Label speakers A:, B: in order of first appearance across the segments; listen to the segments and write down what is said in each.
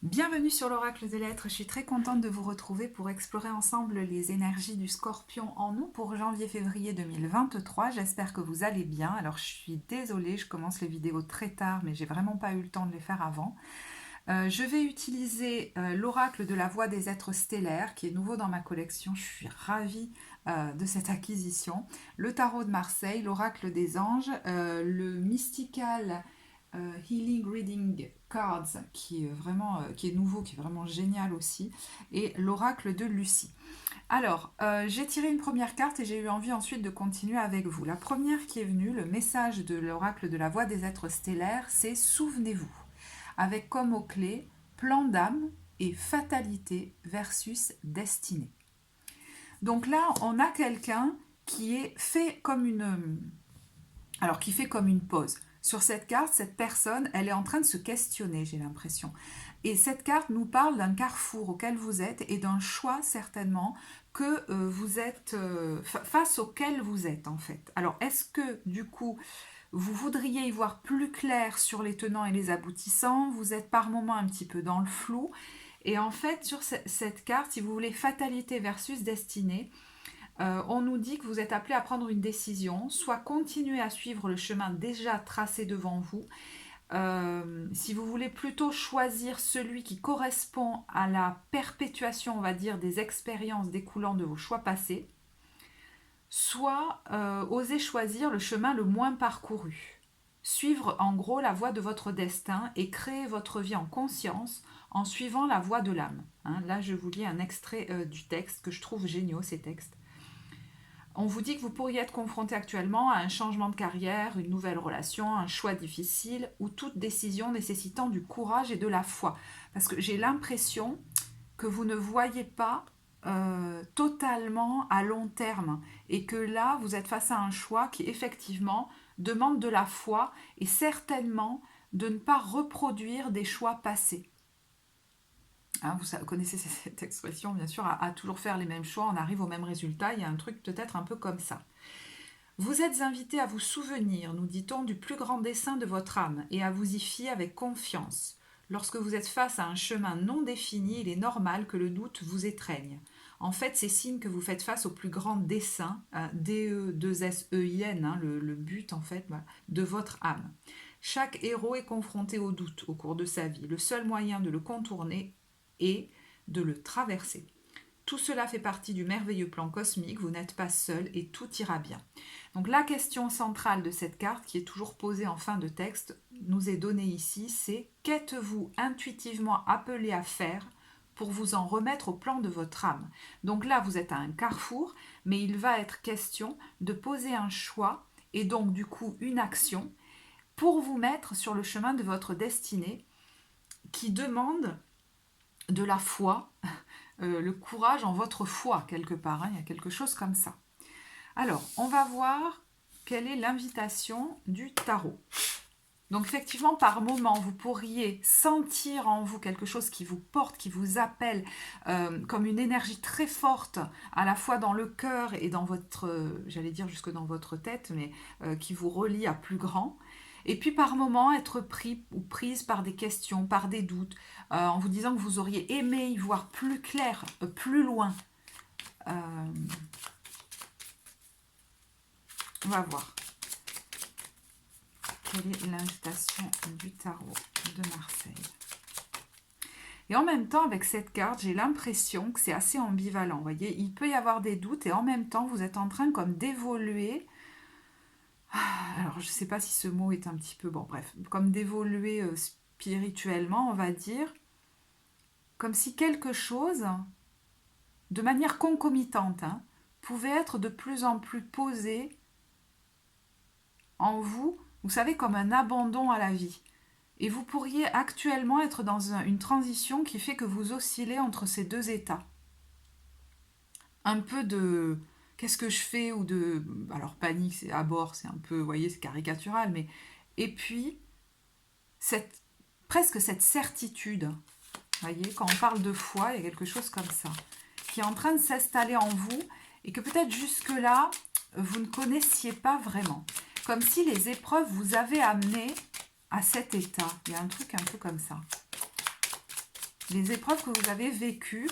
A: Bienvenue sur l'Oracle des Lettres, je suis très contente de vous retrouver pour explorer ensemble les énergies du Scorpion en nous pour janvier-février 2023. J'espère que vous allez bien. Alors je suis désolée, je commence les vidéos très tard mais j'ai vraiment pas eu le temps de les faire avant. Je vais utiliser l'Oracle de la Voix des êtres stellaires qui est nouveau dans ma collection. Je suis ravie de cette acquisition. Le Tarot de Marseille, l'Oracle des Anges, le Mystical Healing Reading Cards qui est vraiment qui est nouveau, qui est vraiment génial aussi, et l'oracle de Lucie. Alors, j'ai tiré une première carte et j'ai eu envie ensuite de continuer avec vous. La première qui est venue, le message de l'oracle de la Voix des êtres stellaires, c'est souvenez-vous, avec comme mot-clé plan d'âme et fatalité versus destinée. Donc là, on a quelqu'un qui est fait comme une qui fait comme une pause. Sur cette carte, cette personne, elle est en train de se questionner, j'ai l'impression. Et cette carte nous parle d'un carrefour auquel vous êtes et d'un choix certainement que vous êtes face auquel vous êtes en fait. Alors, est-ce que du coup, vous voudriez y voir plus clair sur les tenants et les aboutissants? Vous êtes par moments un petit peu dans le flou. Et en fait, sur cette carte, si vous voulez fatalité versus destinée, on nous dit que vous êtes appelé à prendre une décision, soit continuer à suivre le chemin déjà tracé devant vous, si vous voulez plutôt choisir celui qui correspond à la perpétuation, on va dire, des expériences découlant de vos choix passés, soit oser choisir le chemin le moins parcouru. Suivre en gros la voie de votre destin et créer votre vie en conscience en suivant la voie de l'âme. Là, je vous lis un extrait du texte que je trouve génial, ces textes. On vous dit que vous pourriez être confronté actuellement à un changement de carrière, une nouvelle relation, un choix difficile ou toute décision nécessitant du courage et de la foi. Parce que j'ai l'impression que vous ne voyez pas totalement à long terme et que là, vous êtes face à un choix qui effectivement demande de la foi et certainement de ne pas reproduire des choix passés. Vous connaissez cette expression, bien sûr, à toujours faire les mêmes choix, on arrive au même résultat, il y a un truc peut-être un peu comme ça. Vous êtes invité à vous souvenir, nous dit-on, du plus grand dessein de votre âme et à vous y fier avec confiance. Lorsque vous êtes face à un chemin non défini, il est normal que le doute vous étreigne. En fait, c'est signe que vous faites face au plus grand dessein, D-E-2-S-E-I-N, le but en fait, de votre âme. Chaque héros est confronté au doute au cours de sa vie. Le seul moyen de le contourner et de le traverser. Tout cela fait partie du merveilleux plan cosmique, vous n'êtes pas seul et tout ira bien. Donc la question centrale de cette carte, qui est toujours posée en fin de texte, nous est donnée ici, c'est qu'êtes-vous intuitivement appelé à faire pour vous en remettre au plan de votre âme? Donc là, vous êtes à un carrefour, mais il va être question de poser un choix et donc du coup une action pour vous mettre sur le chemin de votre destinée qui demande de la foi, le courage en votre foi quelque part, il y a quelque chose comme ça. Alors, on va voir quelle est l'invitation du tarot. Donc effectivement, par moment, vous pourriez sentir en vous quelque chose qui vous porte, qui vous appelle, comme une énergie très forte, à la fois dans le cœur et dans votre, j'allais dire jusque dans votre tête, mais qui vous relie à plus grand. Et puis par moment, être pris ou prise par des questions, par des doutes, en vous disant que vous auriez aimé y voir plus clair, plus loin. On va voir. Quelle est l'invitation du tarot de Marseille? Et en même temps, avec cette carte, j'ai l'impression que c'est assez ambivalent. Vous voyez, il peut y avoir des doutes et en même temps, vous êtes en train comme d'évoluer. Alors, je ne sais pas si ce mot est un petit peu... Bon, bref, comme d'évoluer spirituellement, on va dire. Comme si quelque chose, de manière concomitante, pouvait être de plus en plus posé en vous, vous savez, comme un abandon à la vie. Et vous pourriez actuellement être dans une transition qui fait que vous oscillez entre ces deux états. Un peu de qu'est-ce que je fais ou de... Alors panique, c'est à bord, c'est un peu, vous voyez, c'est caricatural, mais... Et puis, presque cette certitude, vous voyez, quand on parle de foi, il y a quelque chose comme ça, qui est en train de s'installer en vous et que peut-être jusque-là, vous ne connaissiez pas vraiment. Comme si les épreuves vous avaient amené à cet état. Il y a un truc un peu comme ça. Les épreuves que vous avez vécues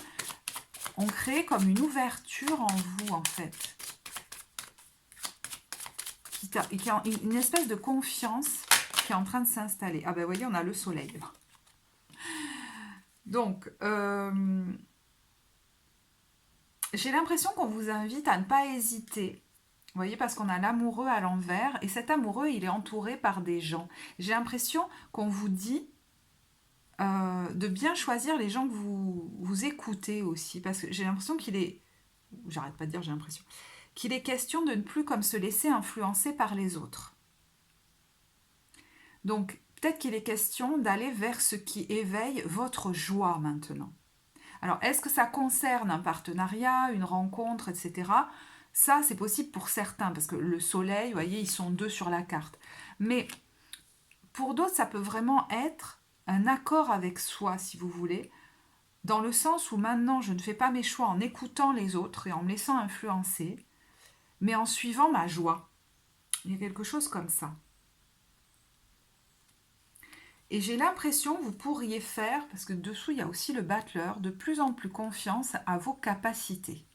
A: ont créé comme une ouverture en vous, en fait. Une espèce de confiance qui est en train de s'installer. Ah ben, vous voyez, on a le soleil. Donc, j'ai l'impression qu'on vous invite à ne pas hésiter. Vous voyez, parce qu'on a l'amoureux à l'envers. Et cet amoureux, il est entouré par des gens. J'ai l'impression qu'on vous dit de bien choisir les gens que vous écoutez aussi. Parce que j'ai l'impression qu'il est... J'arrête pas de dire j'ai l'impression. Qu'il est question de ne plus comme se laisser influencer par les autres. Donc, peut-être qu'il est question d'aller vers ce qui éveille votre joie maintenant. Alors, est-ce que ça concerne un partenariat, une rencontre, etc. Ça, c'est possible pour certains, parce que le soleil, vous voyez, ils sont 2 sur la carte. Mais pour d'autres, ça peut vraiment être un accord avec soi, si vous voulez, dans le sens où maintenant, je ne fais pas mes choix en écoutant les autres et en me laissant influencer, mais en suivant ma joie. Il y a quelque chose comme ça. Et j'ai l'impression que vous pourriez faire, parce que dessous il y a aussi le battleur, de plus en plus confiance à vos capacités.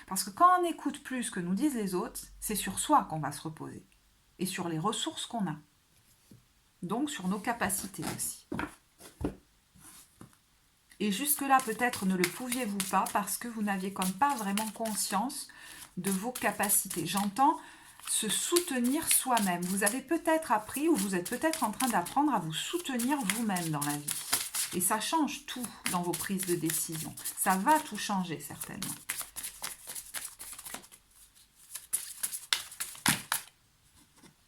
A: Parce que quand on écoute plus ce que nous disent les autres, c'est sur soi qu'on va se reposer. Et sur les ressources qu'on a. Donc sur nos capacités aussi. Et jusque-là, peut-être ne le pouviez-vous pas parce que vous n'aviez comme pas vraiment conscience de vos capacités. J'entends se soutenir soi-même. Vous avez peut-être appris ou vous êtes peut-être en train d'apprendre à vous soutenir vous-même dans la vie. Et ça change tout dans vos prises de décision. Ça va tout changer certainement.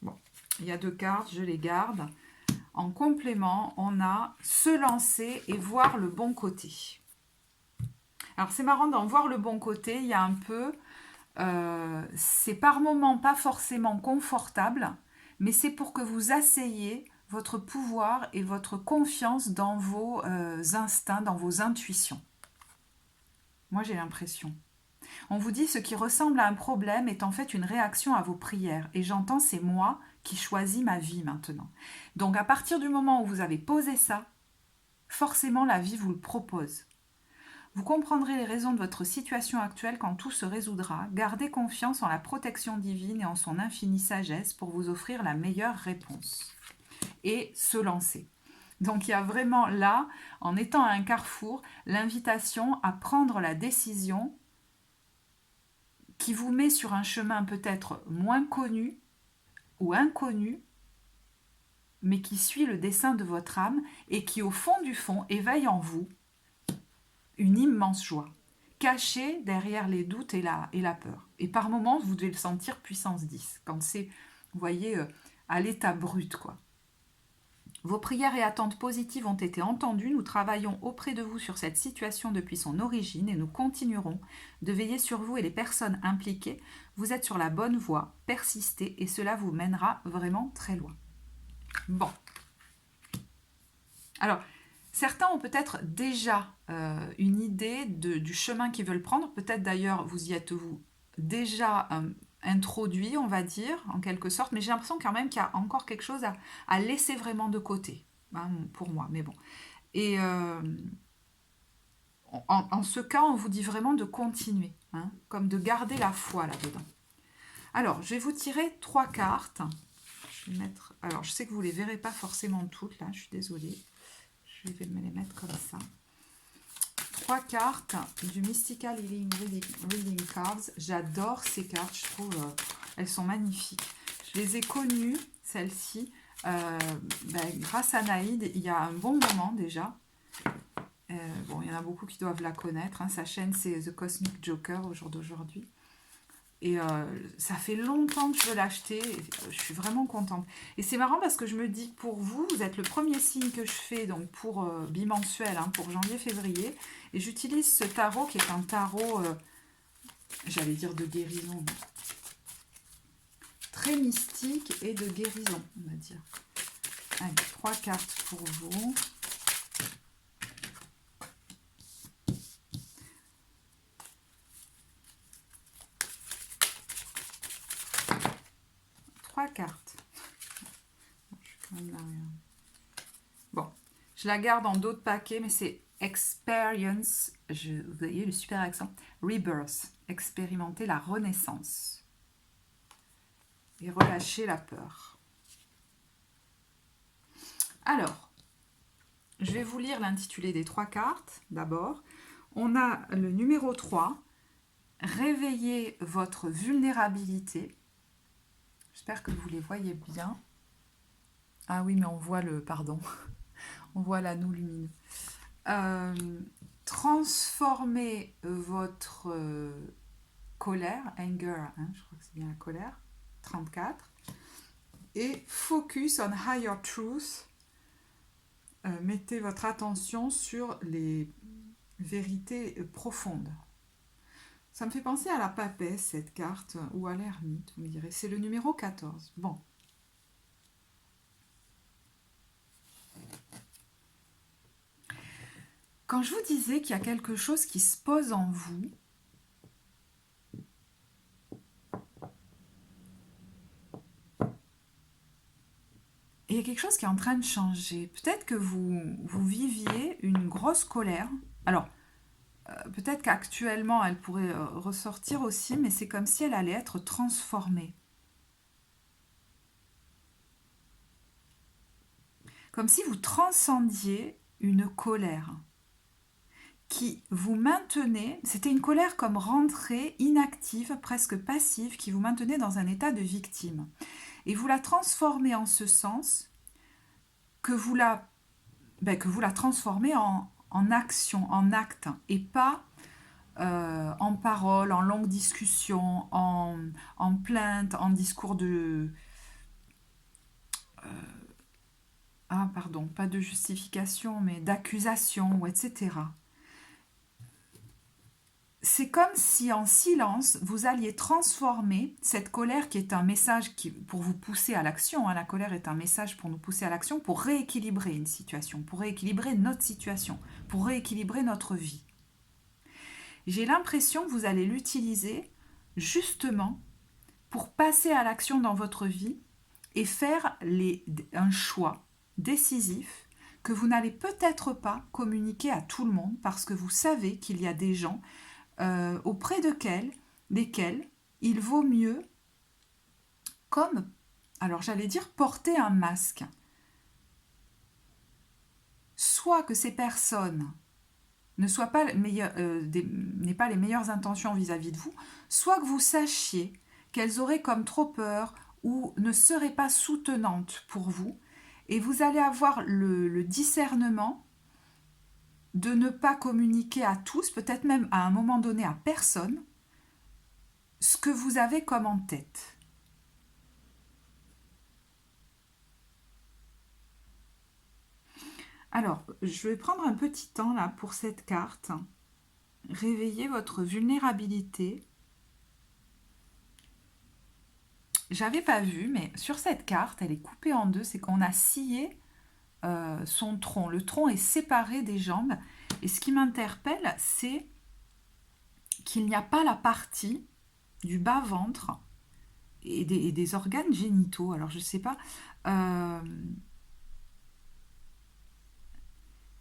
A: Bon, il y a 2 cartes, je les garde. En complément, on a se lancer et voir le bon côté. Alors c'est marrant, d'en voir le bon côté, il y a un peu... c'est par moments pas forcément confortable, mais c'est pour que vous asseyez votre pouvoir et votre confiance dans vos instincts, dans vos intuitions. Moi, j'ai l'impression. On vous dit ce qui ressemble à un problème est en fait une réaction à vos prières. Et j'entends, c'est moi qui choisis ma vie maintenant. Donc à partir du moment où vous avez posé ça, forcément la vie vous le propose. Vous comprendrez les raisons de votre situation actuelle quand tout se résoudra. Gardez confiance en la protection divine et en son infinie sagesse pour vous offrir la meilleure réponse. Et se lancer. Donc il y a vraiment là, en étant à un carrefour, l'invitation à prendre la décision qui vous met sur un chemin peut-être moins connu ou inconnu, mais qui suit le dessein de votre âme et qui au fond du fond éveille en vous une immense joie, cachée derrière les doutes et la peur. Et par moments, vous devez le sentir puissance 10, quand c'est, vous voyez, à l'état brut, quoi. Vos prières et attentes positives ont été entendues. Nous travaillons auprès de vous sur cette situation depuis son origine et nous continuerons de veiller sur vous et les personnes impliquées. Vous êtes sur la bonne voie, persistez et cela vous mènera vraiment très loin. Bon. Alors, certains ont peut-être déjà une idée du chemin qu'ils veulent prendre. Peut-être d'ailleurs, vous y êtes-vous déjà introduit, on va dire, en quelque sorte. Mais j'ai l'impression quand même qu'il y a encore quelque chose à laisser vraiment de côté, hein, pour moi. Mais bon. Et en ce cas, on vous dit vraiment de continuer, hein, comme de garder la foi là-dedans. Alors, je vais vous tirer 3 cartes. Je vais mettre... Alors, je sais que vous ne les verrez pas forcément toutes, là, je suis désolée. Je vais me les mettre comme ça. 3 cartes du Mystical Healing Reading Cards. J'adore ces cartes, je trouve elles sont magnifiques. Je les ai connues, celles-ci, grâce à Naïd, il y a un bon moment déjà. Bon, il y en a beaucoup qui doivent la connaître. Hein. Sa chaîne, c'est The Cosmic Joker au jour d'aujourd'hui. Et ça fait longtemps que je veux l'acheter. Je suis vraiment contente. Et c'est marrant parce que je me dis que pour vous, vous êtes le premier signe que je fais donc pour bimensuel, hein, pour janvier-février. Et j'utilise ce tarot qui est un tarot, j'allais dire de guérison, très mystique et de guérison, on va dire. Allez, 3 cartes pour vous. Cartes. Bon, je la garde en dos de paquet, mais c'est Experience, vous voyez le super accent, rebirth, expérimenter la renaissance. Et relâcher la peur. Alors, je vais vous lire l'intitulé des 3 cartes d'abord. On a le numéro 3, réveillez votre vulnérabilité. J'espère que vous les voyez bien. Ah oui, mais on voit on voit l'anneau lumineux. Transformez votre colère, anger, hein, je crois que c'est bien la colère, 34, et focus on higher truth. Mettez votre attention sur les vérités profondes. Ça me fait penser à la papesse, cette carte, ou à l'ermite, vous me direz. C'est le numéro 14. Bon. Quand je vous disais qu'il y a quelque chose qui se pose en vous, et il y a quelque chose qui est en train de changer. Peut-être que vous viviez une grosse colère. Alors, peut-être qu'actuellement, elle pourrait ressortir aussi, mais c'est comme si elle allait être transformée. Comme si vous transcendiez une colère qui vous maintenait, c'était une colère comme rentrée, inactive, presque passive, qui vous maintenait dans un état de victime. Et vous la transformez en ce sens que vous la transformez en action, en acte, et pas en parole, en longue discussion, en plainte, en discours de... pas de justification, mais d'accusation, etc. C'est comme si en silence, vous alliez transformer cette colère qui est un message pour vous pousser à l'action. Hein, la colère est un message pour nous pousser à l'action, pour rééquilibrer une situation, pour rééquilibrer notre situation, pour rééquilibrer notre vie. J'ai l'impression que vous allez l'utiliser justement pour passer à l'action dans votre vie et faire un choix décisif que vous n'allez peut-être pas communiquer à tout le monde parce que vous savez qu'il y a des gens auprès desquels il vaut mieux, alors j'allais dire porter un masque. Soit que ces personnes n'aient pas les meilleures intentions vis-à-vis de vous, soit que vous sachiez qu'elles auraient comme trop peur ou ne seraient pas soutenantes pour vous, et vous allez avoir le discernement de ne pas communiquer à tous, peut-être même à un moment donné à personne, ce que vous avez comme en tête. Alors, je vais prendre un petit temps là pour cette carte. Réveillez votre vulnérabilité. J'avais pas vu, mais sur cette carte, elle est coupée en deux, c'est qu'on a scié son tronc. Le tronc est séparé des jambes. Et ce qui m'interpelle, c'est qu'il n'y a pas la partie du bas-ventre et des organes génitaux. Alors, je sais pas.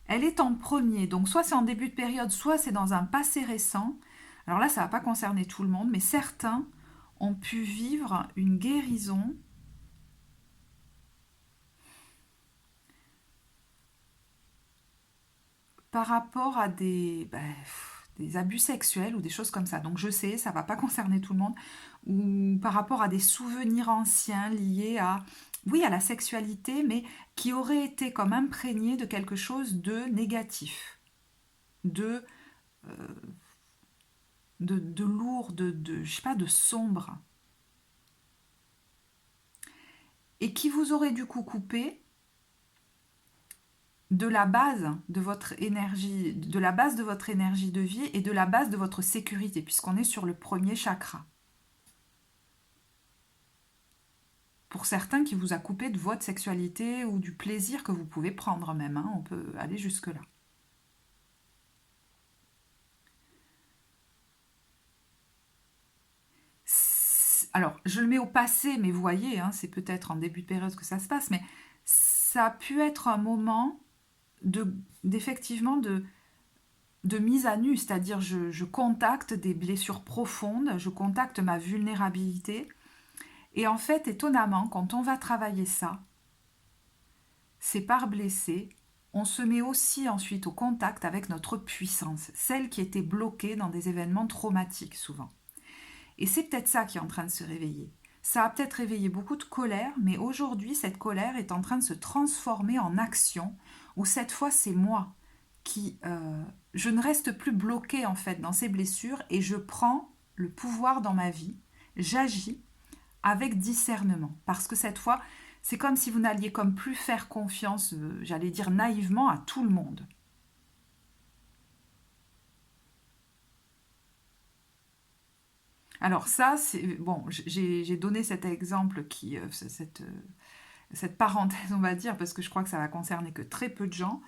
A: Elle est en premier, donc soit c'est en début de période, soit c'est dans un passé récent. Alors là, ça ne va pas concerner tout le monde, mais certains ont pu vivre une guérison par rapport à des abus sexuels ou des choses comme ça. Donc je sais, ça ne va pas concerner tout le monde. Ou par rapport à des souvenirs anciens liés à la sexualité, mais qui auraient été comme imprégnés de quelque chose de négatif, de lourd, je sais pas, de sombre. Et qui vous aurait du coup coupé de la base de votre énergie, de vie et de la base de votre sécurité, puisqu'on est sur le premier chakra. Pour certains, qui vous a coupé de votre sexualité ou du plaisir que vous pouvez prendre même, hein, on peut aller jusque-là. Alors, je le mets au passé, mais vous voyez, hein, c'est peut-être en début de période que ça se passe, mais ça a pu être un moment d'effectivement de mise à nu, c'est-à-dire je contacte des blessures profondes, je contacte ma vulnérabilité. Et en fait, étonnamment, quand on va travailler ça, ces parts blessées, on se met aussi ensuite au contact avec notre puissance, celle qui était bloquée dans des événements traumatiques souvent. Et c'est peut-être ça qui est en train de se réveiller. Ça a peut-être réveillé beaucoup de colère, mais aujourd'hui, cette colère est en train de se transformer en action, où cette fois, c'est moi qui... je ne reste plus bloquée en fait dans ces blessures et je prends le pouvoir dans ma vie, j'agis avec discernement. Parce que cette fois, c'est comme si vous n'alliez comme plus faire confiance, j'allais dire naïvement, à tout le monde. Alors ça, c'est bon, j'ai donné cet exemple cette parenthèse, on va dire, parce que je crois que ça va concerner que très peu de gens.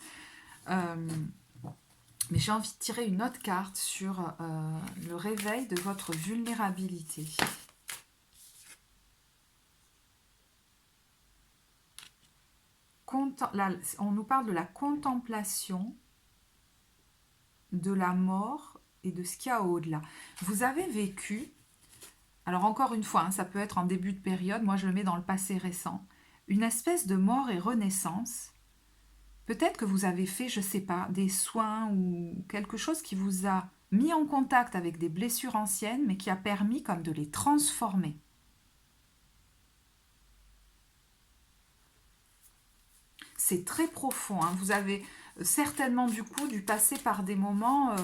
A: Euh, mais j'ai envie de tirer une autre carte sur le réveil de votre vulnérabilité. Là, on nous parle de la contemplation de la mort et de ce qu'il y a au-delà. Vous avez vécu, alors encore une fois, hein, ça peut être en début de période, moi je le mets dans le passé récent, une espèce de mort et renaissance. Peut-être que vous avez fait, je ne sais pas, des soins ou quelque chose qui vous a mis en contact avec des blessures anciennes, mais qui a permis comme de les transformer. C'est très profond, hein. Vous avez certainement du coup dû passer par des moments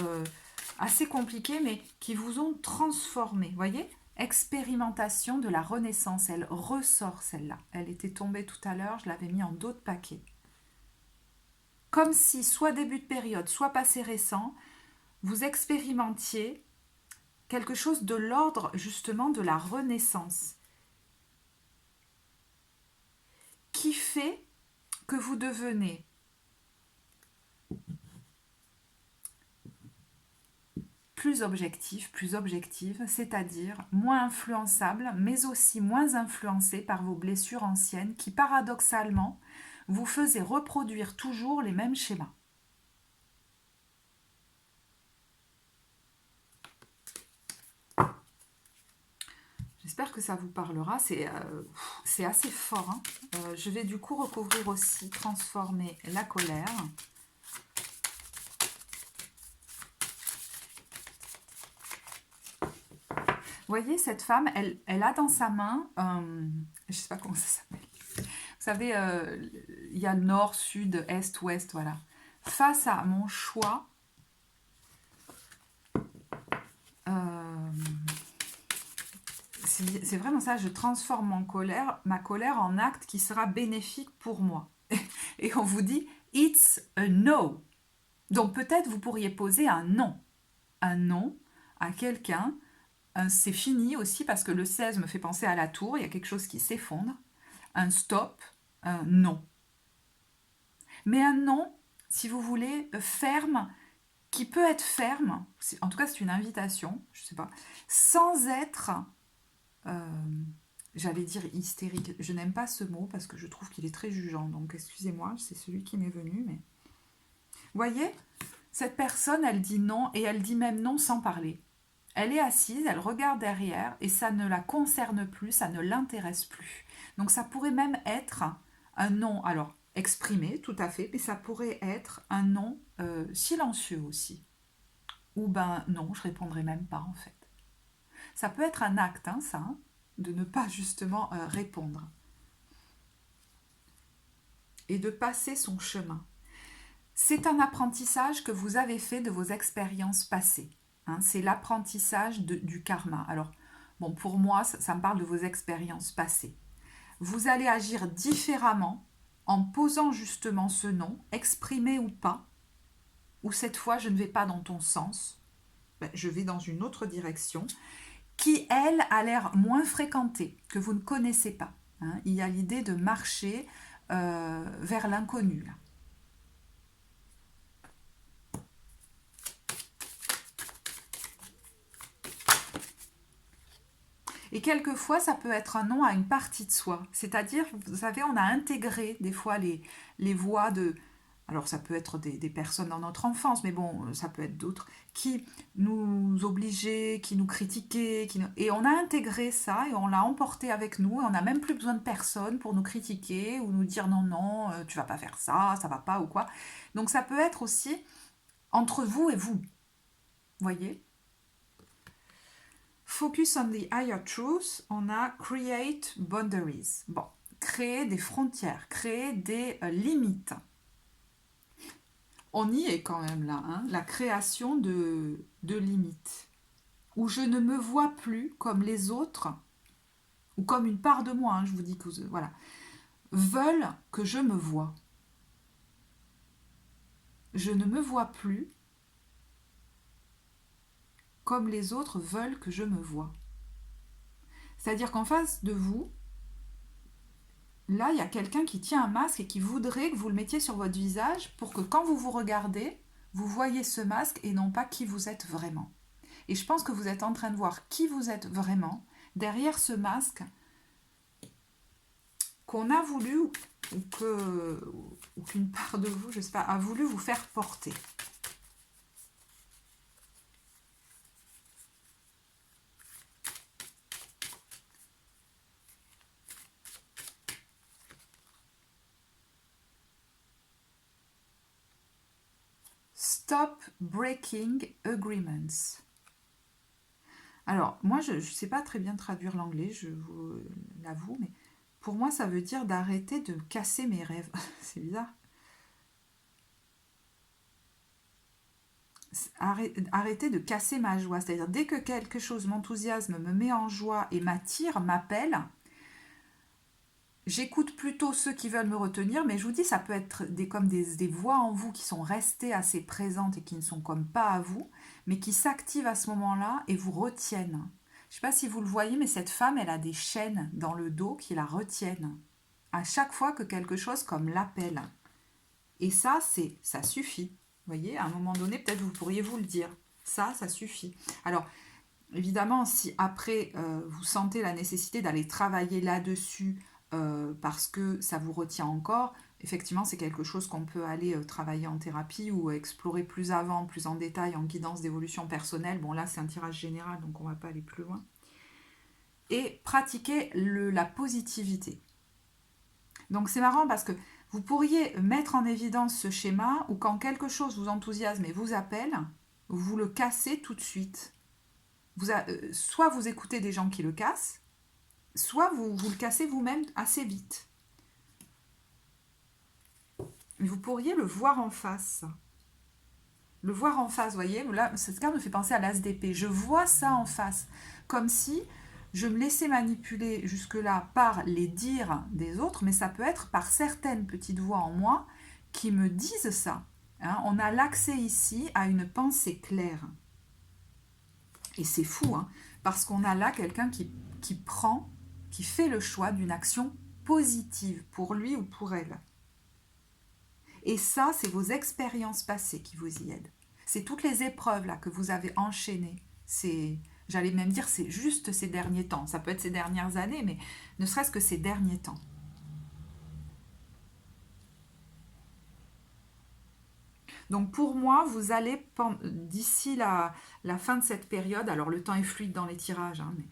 A: assez compliqués, mais qui vous ont transformé. Voyez, expérimentation de la renaissance, elle ressort celle-là. Elle était tombée tout à l'heure, je l'avais mis en dos de paquet. Comme si, soit début de période, soit passé récent, vous expérimentiez quelque chose de l'ordre justement de la renaissance, qui fait que vous devenez plus objective, c'est-à-dire moins influençable, mais aussi moins influencé par vos blessures anciennes qui, paradoxalement, vous faisaient reproduire toujours les mêmes schémas. J'espère que ça vous parlera, c'est assez fort. Hein. Je vais du coup recouvrir aussi, transformer la colère. Vous voyez, cette femme, elle a dans sa main, je ne sais pas comment ça s'appelle. Vous savez, il y a le nord, sud, est, ouest, voilà. Face à mon choix, c'est vraiment ça, je transforme ma colère en acte qui sera bénéfique pour moi. Et on vous dit, it's a no. Donc peut-être vous pourriez poser un non à quelqu'un. C'est fini aussi parce que le 16 me fait penser à la tour, il y a quelque chose qui s'effondre. Un stop, un non. Mais un non, si vous voulez, ferme, qui peut être ferme, en tout cas c'est une invitation, je ne sais pas, sans être, j'allais dire hystérique. Je n'aime pas ce mot parce que je trouve qu'il est très jugeant, donc excusez-moi, c'est celui qui m'est venu. Mais vous voyez, cette personne, elle dit non et elle dit même non sans parler. Elle est assise, elle regarde derrière et ça ne la concerne plus, ça ne l'intéresse plus. Donc ça pourrait même être un non, alors exprimé tout à fait, mais ça pourrait être un non silencieux aussi. Ou ben non, je répondrai même pas en fait. Ça peut être un acte, hein, ça, hein, de ne pas justement répondre. Et de passer son chemin. C'est un apprentissage que vous avez fait de vos expériences passées. Hein, c'est l'apprentissage du karma. Alors, bon, pour moi, ça me parle de vos expériences passées. Vous allez agir différemment en posant justement ce non, exprimé ou pas, ou cette fois, je ne vais pas dans ton sens, ben, je vais dans une autre direction, qui, elle, a l'air moins fréquentée, que vous ne connaissez pas. Hein. Il y a l'idée de marcher vers l'inconnu, là. Et quelquefois, ça peut être un non à une partie de soi. C'est-à-dire, vous savez, on a intégré des fois les voies alors ça peut être des personnes dans notre enfance, mais bon, ça peut être d'autres, qui nous obligeaient, qui nous critiquaient, et on a intégré ça et on l'a emporté avec nous, et on n'a même plus besoin de personne pour nous critiquer ou nous dire non, non, tu vas pas faire ça va pas ou quoi. Donc ça peut être aussi entre vous et vous, voyez. Focus on the higher truth, on a create boundaries. Bon, créer des frontières, créer des limites. On y est quand même là, hein, la création de limites, où je ne me vois plus comme les autres, ou comme une part de moi, hein, je vous dis que voilà, veulent que je me vois. Je ne me vois plus comme les autres veulent que je me vois. C'est-à-dire qu'en face de vous, là, il y a quelqu'un qui tient un masque et qui voudrait que vous le mettiez sur votre visage pour que quand vous vous regardez, vous voyez ce masque et non pas qui vous êtes vraiment. Et je pense que vous êtes en train de voir qui vous êtes vraiment derrière ce masque qu'on a voulu ou qu'une part de vous, je sais pas, a voulu vous faire porter. Stop breaking agreements. Alors, moi, je ne sais pas très bien traduire l'anglais, je vous l'avoue, mais pour moi, ça veut dire d'arrêter de casser mes rêves. C'est bizarre. Arrêter de casser ma joie. C'est-à-dire, dès que quelque chose m'enthousiasme, me met en joie et m'attire, m'appelle, j'écoute plutôt ceux qui veulent me retenir, mais je vous dis, ça peut être comme des voix en vous qui sont restées assez présentes et qui ne sont comme pas à vous, mais qui s'activent à ce moment-là et vous retiennent. Je ne sais pas si vous le voyez, mais cette femme, elle a des chaînes dans le dos qui la retiennent. À chaque fois que quelque chose comme l'appelle. Et ça suffit. Vous voyez, à un moment donné, peut-être vous pourriez vous le dire. Ça suffit. Alors, évidemment, si après, vous sentez la nécessité d'aller travailler là-dessus, parce que ça vous retient encore, effectivement, c'est quelque chose qu'on peut aller travailler en thérapie ou explorer plus avant, plus en détail, en guidance d'évolution personnelle. Bon, là, c'est un tirage général, donc on ne va pas aller plus loin. Et pratiquer la positivité. Donc, c'est marrant parce que vous pourriez mettre en évidence ce schéma où quand quelque chose vous enthousiasme et vous appelle, vous le cassez tout de suite. Soit vous écoutez des gens qui le cassent, soit vous le cassez vous-même assez vite. Vous pourriez le voir en face. Le voir en face, vous voyez, là, cette carte me fait penser à l'as d'épée. Je vois ça en face, comme si je me laissais manipuler jusque-là par les dires des autres, mais ça peut être par certaines petites voix en moi qui me disent ça. Hein, on a l'accès ici à une pensée claire. Et c'est fou, hein, parce qu'on a là quelqu'un qui fait le choix d'une action positive pour lui ou pour elle. Et ça, c'est vos expériences passées qui vous y aident. C'est toutes les épreuves là que vous avez enchaînées. J'allais même dire, c'est juste ces derniers temps. Ça peut être ces dernières années, mais ne serait-ce que ces derniers temps. Donc pour moi, vous allez, d'ici la fin de cette période, alors le temps est fluide dans les tirages, hein, mais,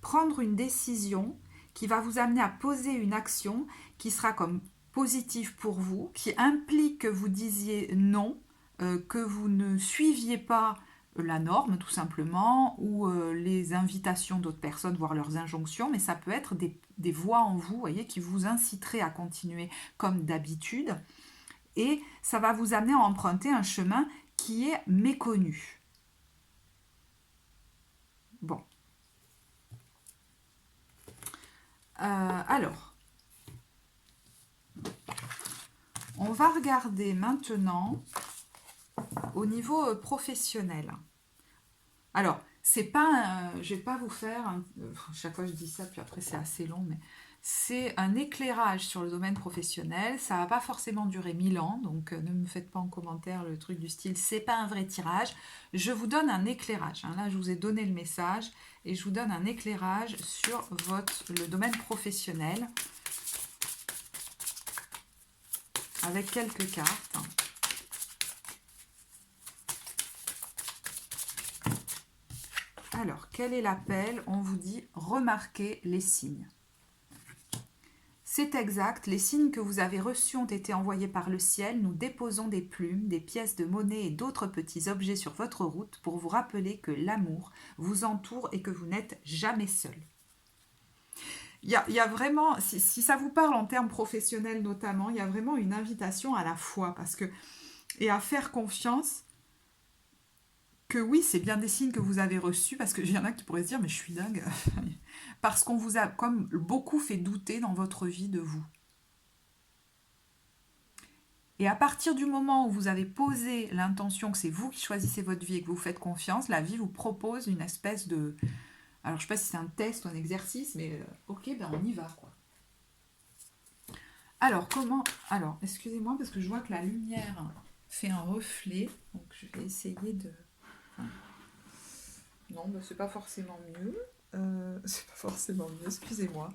A: prendre une décision qui va vous amener à poser une action qui sera comme positive pour vous, qui implique que vous disiez non, que vous ne suiviez pas la norme tout simplement, ou les invitations d'autres personnes, voire leurs injonctions, mais ça peut être des voix en vous, voyez, qui vous inciteraient à continuer comme d'habitude. Et ça va vous amener à emprunter un chemin qui est méconnu. Bon. Alors, on va regarder maintenant au niveau professionnel. Alors, c'est pas je vais pas vous faire, chaque fois je dis ça, puis après c'est assez long, mais c'est un éclairage sur le domaine professionnel. Ça va pas forcément durer 1000 ans, donc ne me faites pas en commentaire le truc du style c'est pas un vrai tirage. Je vous donne un éclairage. Hein. Là, je vous ai donné le message et je vous donne un éclairage sur le domaine professionnel. avec quelques cartes. Alors, quel est l'appel? On vous dit remarquez les signes. C'est exact, les signes que vous avez reçus ont été envoyés par le ciel. Nous déposons des plumes, des pièces de monnaie et d'autres petits objets sur votre route pour vous rappeler que l'amour vous entoure et que vous n'êtes jamais seul. Il y a vraiment, si ça vous parle en termes professionnels notamment, il y a vraiment une invitation à la foi et à faire confiance que oui, c'est bien des signes que vous avez reçus, parce qu'il y en a qui pourraient se dire, mais je suis dingue, parce qu'on vous a comme beaucoup fait douter dans votre vie de vous. Et à partir du moment où vous avez posé l'intention que c'est vous qui choisissez votre vie et que vous faites confiance, la vie vous propose une espèce de... Alors, je ne sais pas si c'est un test ou un exercice, mais ok, ben on y va, quoi. Alors, comment... Alors, excusez-moi, parce que je vois que la lumière fait un reflet, donc je vais essayer de... Enfin... Non, ben, c'est pas forcément mieux. C'est pas forcément mieux, excusez-moi.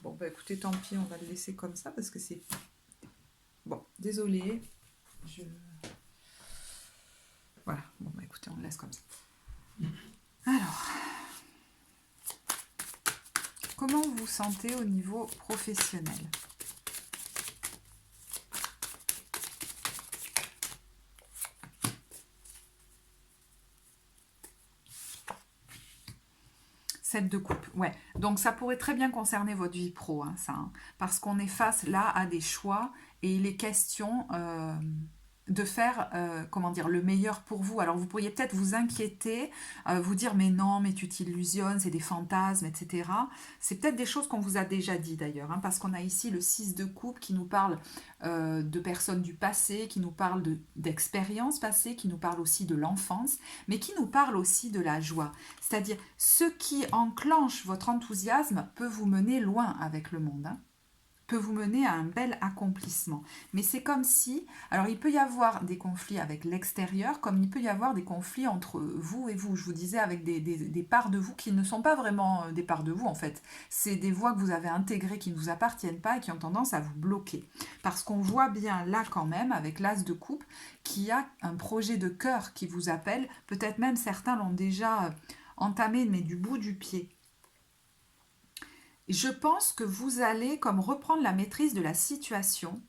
A: Bon, bah écoutez, tant pis, on va le laisser comme ça, parce que c'est... Bon, désolée. Voilà, bon, bah écoutez, on le laisse comme ça. Alors, comment vous vous sentez au niveau professionnel? Sept de coupe, ouais. Donc ça pourrait très bien concerner votre vie pro, hein, ça, hein, parce qu'on est face là à des choix et il est question de faire, comment dire, le meilleur pour vous. Alors vous pourriez peut-être vous inquiéter, vous dire mais non, mais tu t'illusionnes, c'est des fantasmes, etc. C'est peut-être des choses qu'on vous a déjà dit d'ailleurs, hein, parce qu'on a ici le 6 de coupe qui nous parle de personnes du passé, qui nous parle d'expériences passées, qui nous parle aussi de l'enfance, mais qui nous parle aussi de la joie. C'est-à-dire, ce qui enclenche votre enthousiasme peut vous mener loin avec le monde, hein, peut vous mener à un bel accomplissement. Mais c'est comme si, alors il peut y avoir des conflits avec l'extérieur, comme il peut y avoir des conflits entre vous et vous. Je vous disais avec des parts de vous qui ne sont pas vraiment des parts de vous en fait. C'est des voix que vous avez intégrées qui ne vous appartiennent pas et qui ont tendance à vous bloquer. Parce qu'on voit bien là quand même, avec l'as de coupe, qu'il y a un projet de cœur qui vous appelle. Peut-être même certains l'ont déjà entamé, mais du bout du pied. Je pense que vous allez comme reprendre la maîtrise de la situation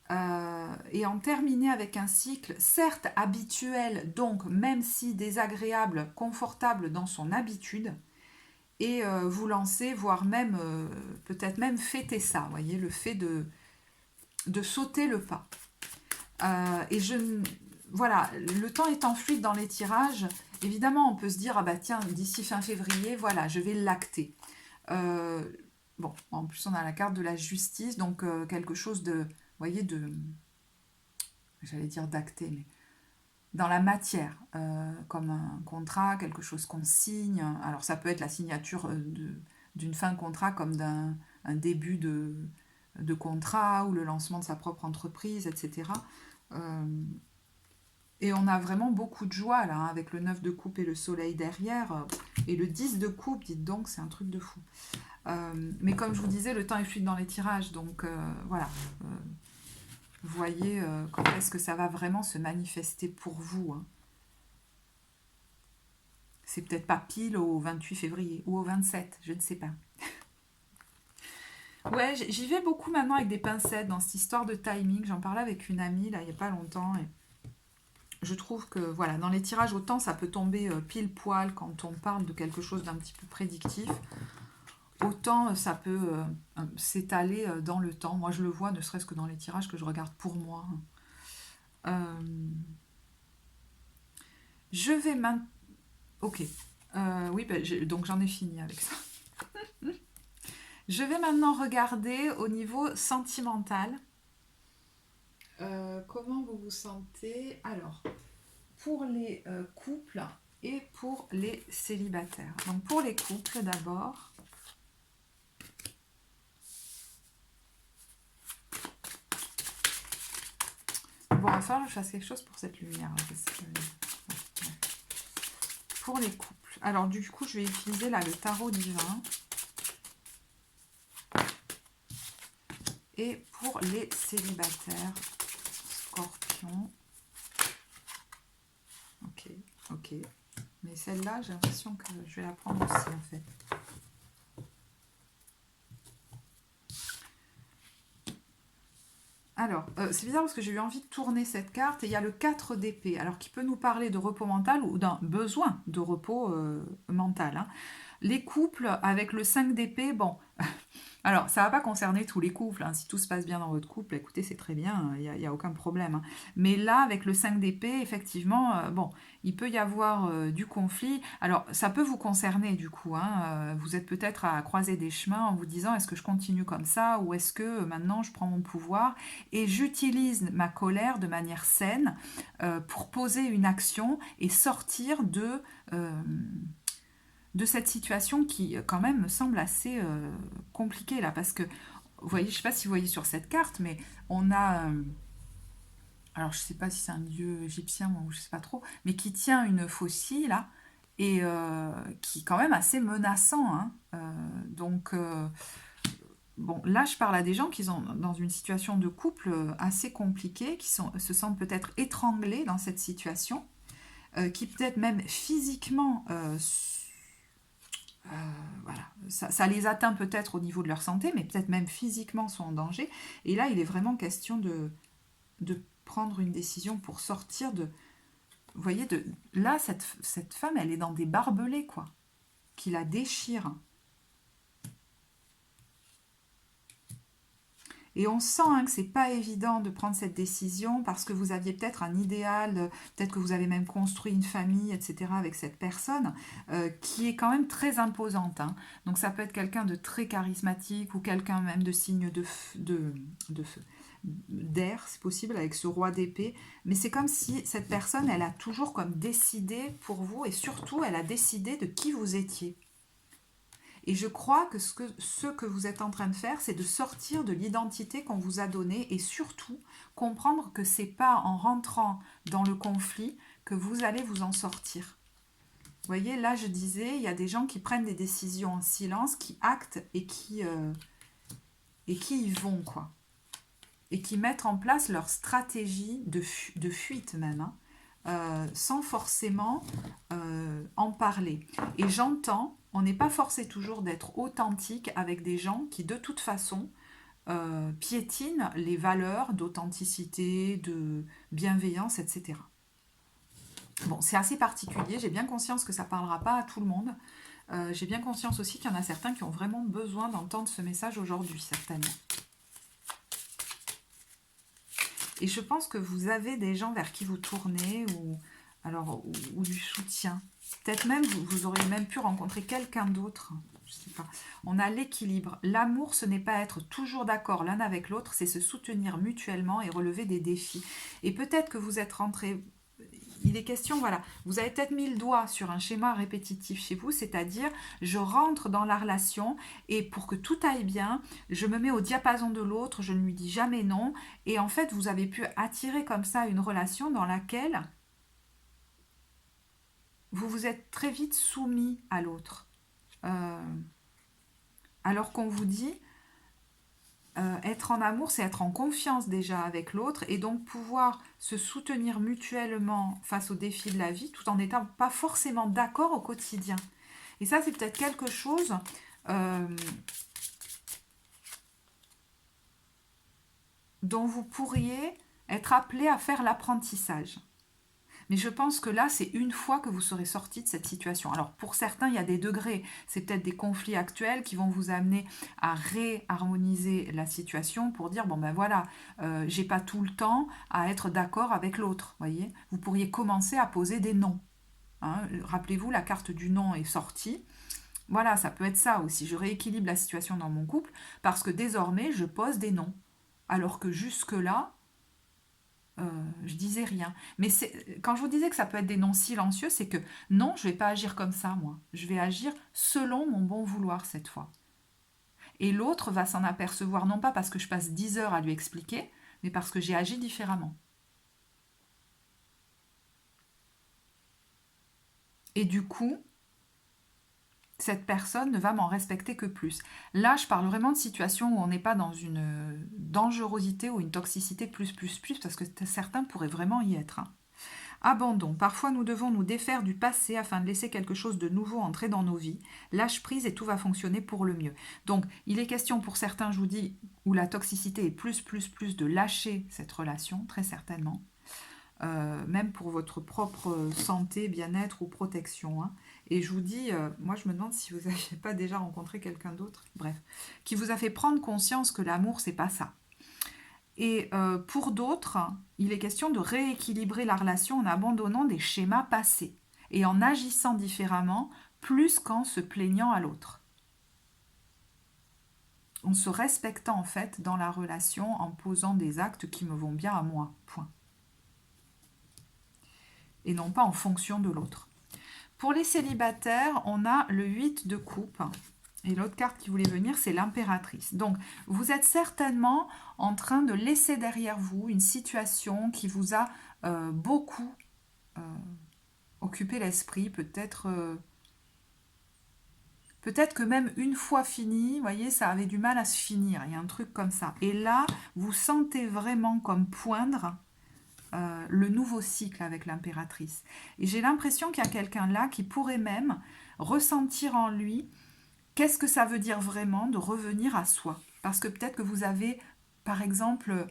A: et en terminer avec un cycle certes habituel, donc même si désagréable, confortable dans son habitude, et vous lancer, voire même peut-être même fêter ça, voyez, le fait de sauter le pas. Voilà, le temps étant fluide dans les tirages, évidemment on peut se dire, ah bah tiens, d'ici fin février, voilà, je vais l'acter. Bon, en plus on a la carte de la justice, donc quelque chose de, vous voyez, j'allais dire d'acté, mais dans la matière, comme un contrat, quelque chose qu'on signe. Alors ça peut être la signature d'une fin de contrat comme d'un début de contrat ou le lancement de sa propre entreprise, etc. Et on a vraiment beaucoup de joie là, hein, avec le 9 de coupe et le soleil derrière. Et le 10 de coupe, dites donc, c'est un truc de fou. Mais comme je vous disais, le temps est fluide dans les tirages, donc voilà. Vous voyez quand est-ce que ça va vraiment se manifester pour vous, hein. C'est peut-être pas pile au 28 février ou au 27, je ne sais pas. Ouais, j'y vais beaucoup maintenant avec des pincettes dans cette histoire de timing. J'en parlais avec une amie là il n'y a pas longtemps et je trouve que voilà, dans les tirages, autant ça peut tomber pile poil quand on parle de quelque chose d'un petit peu prédictif, autant ça peut s'étaler dans le temps. Moi je le vois, ne serait-ce que dans les tirages que je regarde pour moi. Je vais maintenant... Ok. Oui, ben, donc j'en ai fini avec ça. Je vais maintenant regarder au niveau sentimental. Comment vous vous sentez? Alors, pour les couples et pour les célibataires. Donc pour les couples d'abord. Bon, il va falloir que je fasse quelque chose pour cette lumière. Parce que... Pour les couples. Alors du coup, je vais utiliser là le tarot divin. Et pour les célibataires, Scorpion. Ok, ok. Mais celle-là, j'ai l'impression que je vais la prendre aussi, en fait. Alors, c'est bizarre parce que j'ai eu envie de tourner cette carte et il y a le 4 d'épée, alors qui peut nous parler de repos mental ou d'un besoin de repos mental, hein. Les couples avec le 5 d'épée, bon, alors ça ne va pas concerner tous les couples, hein. Si tout se passe bien dans votre couple, écoutez, c'est très bien, il y a aucun problème, hein. Mais là, avec le 5 d'épée, effectivement, bon, il peut y avoir du conflit. Alors, ça peut vous concerner du coup, hein. Vous êtes peut-être à croiser des chemins en vous disant, est-ce que je continue comme ça ou est-ce que maintenant je prends mon pouvoir et j'utilise ma colère de manière saine pour poser une action et sortir de cette situation qui quand même me semble assez compliquée là parce que vous voyez, je ne sais pas si vous voyez sur cette carte, mais on a alors je ne sais pas si c'est un dieu égyptien ou je ne sais pas trop, mais qui tient une faucille là et qui est quand même assez menaçant, hein. Bon, là je parle à des gens qui sont dans une situation de couple assez compliquée, se sentent peut-être étranglés dans cette situation, qui peut-être même physiquement voilà, ça les atteint peut-être au niveau de leur santé, mais peut-être même physiquement sont en danger. Et là, il est vraiment question de prendre une décision pour sortir de... Vous voyez, là, cette femme, elle est dans des barbelés, quoi, qui la déchirent. Et on sent hein, que c'est pas évident de prendre cette décision parce que vous aviez peut-être un idéal, peut-être que vous avez même construit une famille, etc. avec cette personne qui est quand même très imposante, hein. Donc ça peut être quelqu'un de très charismatique ou quelqu'un même de signe de feu, d'air, c'est possible, avec ce roi d'épée. Mais c'est comme si cette personne, elle a toujours comme décidé pour vous et surtout, elle a décidé de qui vous étiez. Et je crois que ce que vous êtes en train de faire, c'est de sortir de l'identité qu'on vous a donnée et surtout comprendre que c'est pas en rentrant dans le conflit que vous allez vous en sortir. Vous voyez, là je disais, il y a des gens qui prennent des décisions en silence, qui actent et qui y vont, quoi. Et qui mettent en place leur stratégie de fuite même, hein, sans forcément en parler. Et j'entends, on n'est pas forcé toujours d'être authentique avec des gens qui de toute façon piétinent les valeurs d'authenticité, de bienveillance, etc. Bon, c'est assez particulier, j'ai bien conscience que ça ne parlera pas à tout le monde. J'ai bien conscience aussi qu'il y en a certains qui ont vraiment besoin d'entendre ce message aujourd'hui, certainement. Et je pense que vous avez des gens vers qui vous tournez ou du soutien. Peut-être même, vous auriez même pu rencontrer quelqu'un d'autre. Je sais pas. On a l'équilibre. L'amour, ce n'est pas être toujours d'accord l'un avec l'autre, c'est se soutenir mutuellement et relever des défis. Et peut-être que vous êtes rentré... Il est question, voilà, vous avez peut-être mis le doigt sur un schéma répétitif chez vous, c'est-à-dire je rentre dans la relation et pour que tout aille bien, je me mets au diapason de l'autre, je ne lui dis jamais non. Et en fait, vous avez pu attirer comme ça une relation dans laquelle vous vous êtes très vite soumis à l'autre. Euh, alors qu'on vous dit, être en amour, c'est être en confiance déjà avec l'autre et donc pouvoir se soutenir mutuellement face aux défis de la vie tout en n'étant pas forcément d'accord au quotidien. Et ça, c'est peut-être quelque chose dont vous pourriez être appelé à faire l'apprentissage. Mais je pense que là, c'est une fois que vous serez sorti de cette situation. Alors, pour certains, il y a des degrés. C'est peut-être des conflits actuels qui vont vous amener à réharmoniser la situation pour dire, bon ben voilà, j'ai pas tout le temps à être d'accord avec l'autre. Voyez, vous pourriez commencer à poser des noms. Hein. Rappelez-vous, la carte du non est sortie. Voilà, ça peut être ça aussi. Je rééquilibre la situation dans mon couple parce que désormais, je pose des noms. Alors que jusque-là, je disais rien. Mais quand je vous disais que ça peut être des noms silencieux, c'est que non, je ne vais pas agir comme ça, moi. Je vais agir selon mon bon vouloir cette fois. Et l'autre va s'en apercevoir, non pas parce que je passe 10 heures à lui expliquer, mais parce que j'ai agi différemment. Et du coup, cette personne ne va m'en respecter que plus. Là, je parle vraiment de situations où on n'est pas dans une dangerosité ou une toxicité plus, parce que certains pourraient vraiment y être. Hein. Abandon. Parfois, nous devons nous défaire du passé afin de laisser quelque chose de nouveau entrer dans nos vies. Lâche prise et tout va fonctionner pour le mieux. Donc, il est question pour certains, je vous dis, où la toxicité est plus, de lâcher cette relation, très certainement. Même pour votre propre santé, bien-être ou protection. Hein. Et je vous dis, moi je me demande si vous n'aviez pas déjà rencontré quelqu'un d'autre, bref, qui vous a fait prendre conscience que l'amour, c'est pas ça. Et pour d'autres, il est question de rééquilibrer la relation en abandonnant des schémas passés et en agissant différemment, plus qu'en se plaignant à l'autre. En se respectant en fait dans la relation, en posant des actes qui me vont bien à moi, point. Et non pas en fonction de l'autre. Pour les célibataires, on a le 8 de coupe. Et l'autre carte qui voulait venir, c'est l'impératrice. Donc, vous êtes certainement en train de laisser derrière vous une situation qui vous a beaucoup occupé l'esprit. Peut-être que même une fois fini, vous voyez, ça avait du mal à se finir. Il y a un truc comme ça. Et là, vous sentez vraiment comme poindre le nouveau cycle avec l'impératrice. Et j'ai l'impression qu'il y a quelqu'un là qui pourrait même ressentir en lui qu'est-ce que ça veut dire vraiment de revenir à soi. Parce que peut-être que vous avez, par exemple,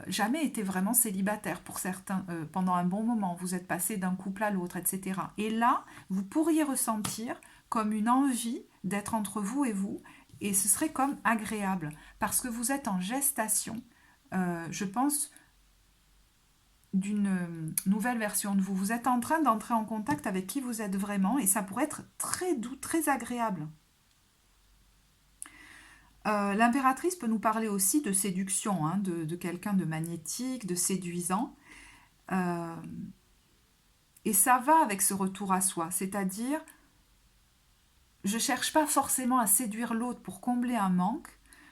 A: jamais été vraiment célibataire pour certains pendant un bon moment. Vous êtes passé d'un couple à l'autre, etc. Et là, vous pourriez ressentir comme une envie d'être entre vous et vous. Et ce serait comme agréable. Parce que vous êtes en gestation, je pense, d'une nouvelle version de vous. Vous êtes en train d'entrer en contact avec qui vous êtes vraiment et ça pourrait être très doux, très agréable. L'impératrice peut nous parler aussi de séduction, hein, de quelqu'un de magnétique, de séduisant. Euh, et ça va avec ce retour à soi, c'est-à-dire, je ne cherche pas forcément à séduire l'autre pour combler un manque,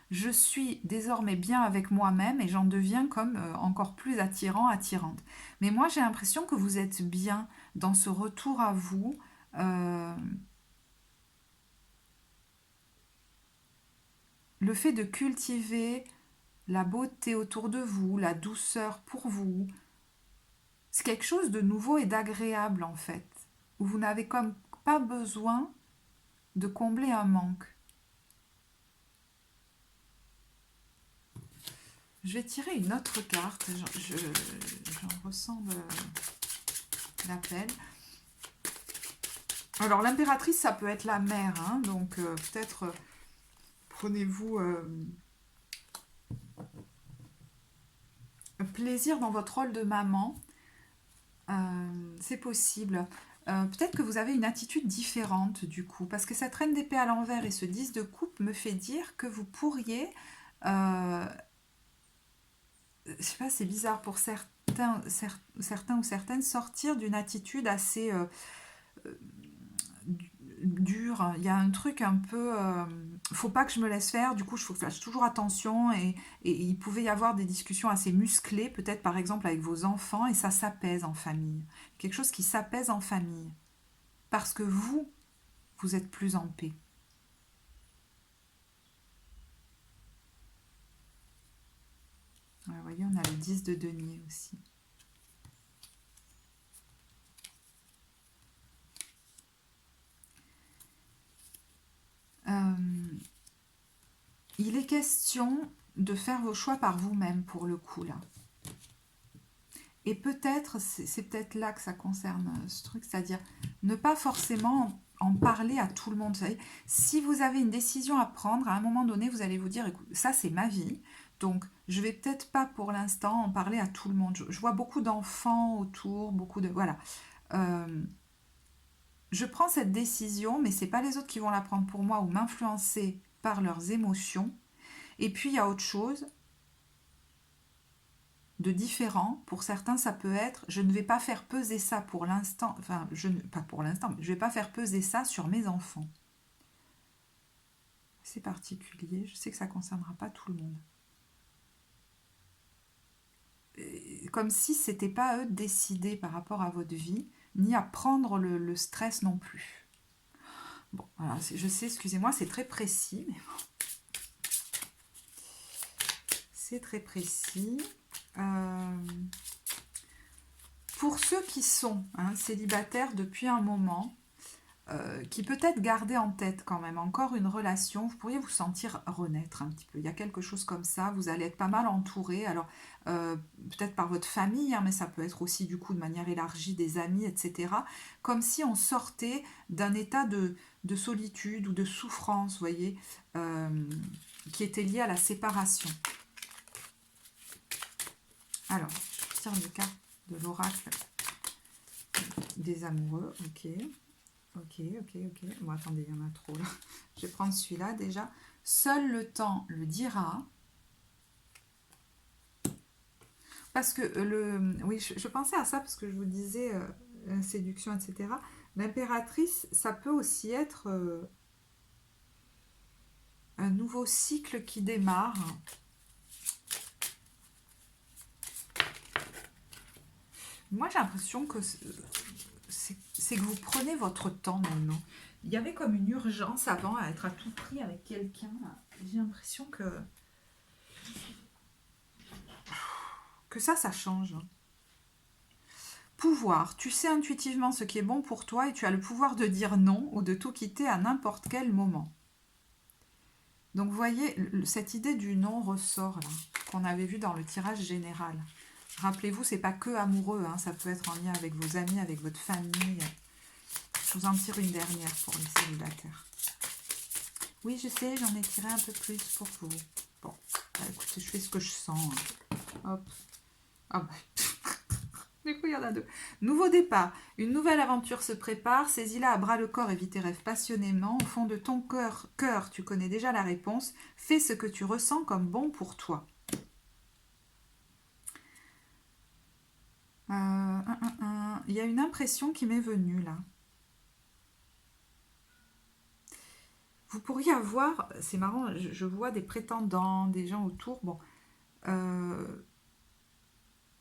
A: je suis désormais bien avec moi-même et j'en deviens comme encore plus attirant, attirante. Mais moi, j'ai l'impression que vous êtes bien dans ce retour à vous. Euh, le fait de cultiver la beauté autour de vous, la douceur pour vous, c'est quelque chose de nouveau et d'agréable en fait, où vous n'avez comme pas besoin de combler un manque. Je vais tirer une autre carte, j'en ressens l'appel. Alors l'impératrice, ça peut être la mère, hein, donc peut-être prenez-vous plaisir dans votre rôle de maman. C'est possible. Peut-être que vous avez une attitude différente du coup, parce que cette reine d'épée à l'envers et ce 10 de coupe me fait dire que vous pourriez, je sais pas, c'est bizarre pour certains ou certaines, sortir d'une attitude assez dure. Il y a un truc un peu, faut pas que je me laisse faire, du coup je fasse toujours attention et il pouvait y avoir des discussions assez musclées, peut-être par exemple avec vos enfants, et ça s'apaise en famille. Quelque chose qui s'apaise en famille. Parce que vous êtes plus en paix. Vous voyez, on a le 10 de denier aussi. Il est question de faire vos choix par vous-même pour le coup là. Et peut-être, c'est peut-être là que ça concerne ce truc, c'est-à-dire ne pas forcément en parler à tout le monde. Vous savez, si vous avez une décision à prendre, à un moment donné, vous allez vous dire, écoute, ça c'est ma vie, donc je vais peut-être pas pour l'instant en parler à tout le monde. Je vois beaucoup d'enfants autour, beaucoup de... Voilà. Je prends cette décision, mais c'est pas les autres qui vont la prendre pour moi ou m'influencer par leurs émotions. Et puis il y a autre chose de différent. Pour certains, ça peut être, je ne vais pas faire peser ça pour l'instant, enfin, pas pour l'instant, mais je ne vais pas faire peser ça sur mes enfants. C'est particulier, je sais que ça ne concernera pas tout le monde. Comme si ce n'était pas à eux de décider par rapport à votre vie, ni à prendre le stress non plus. Bon, alors, je sais, excusez-moi, c'est très précis, mais bon, c'est très précis. Pour ceux qui sont célibataires depuis un moment, qui peut-être garder en tête quand même encore une relation, vous pourriez vous sentir renaître un petit peu. Il y a quelque chose comme ça, vous allez être pas mal entouré, alors peut-être par votre famille, mais ça peut être aussi du coup de manière élargie des amis, etc. Comme si on sortait d'un état de solitude ou de souffrance, vous voyez, qui était lié à la séparation. Alors, je tire une carte de l'oracle des amoureux, ok. Ok. Bon, attendez, il y en a trop là. Je vais prendre celui-là déjà. Seul le temps le dira. Parce que oui, je pensais à ça parce que je vous disais séduction, etc. L'impératrice, ça peut aussi être un nouveau cycle qui démarre. Moi, j'ai l'impression que c'est que vous prenez votre temps maintenant. Il y avait comme une urgence avant à être à tout prix avec quelqu'un. J'ai l'impression que ça change. Pouvoir. Tu sais intuitivement ce qui est bon pour toi et tu as le pouvoir de dire non ou de tout quitter à n'importe quel moment. Donc vous voyez, cette idée du non ressort là, qu'on avait vu dans le tirage général. Rappelez-vous, c'est pas que amoureux, ça peut être en lien avec vos amis, avec votre famille. Je vous en tire une dernière pour les célibataires. Oui, je sais, j'en ai tiré un peu plus pour vous. Bon, bah, écoutez, je fais ce que je sens. Hop. Ah bah. Du coup, il y en a deux. Nouveau départ. Une nouvelle aventure se prépare. Saisis-la à bras le corps et vis tes rêves passionnément. Au fond de ton cœur, tu connais déjà la réponse. Fais ce que tu ressens comme bon pour toi. Il y a une impression qui m'est venue là. Vous pourriez avoir, c'est marrant, je vois des prétendants, des gens autour. Bon,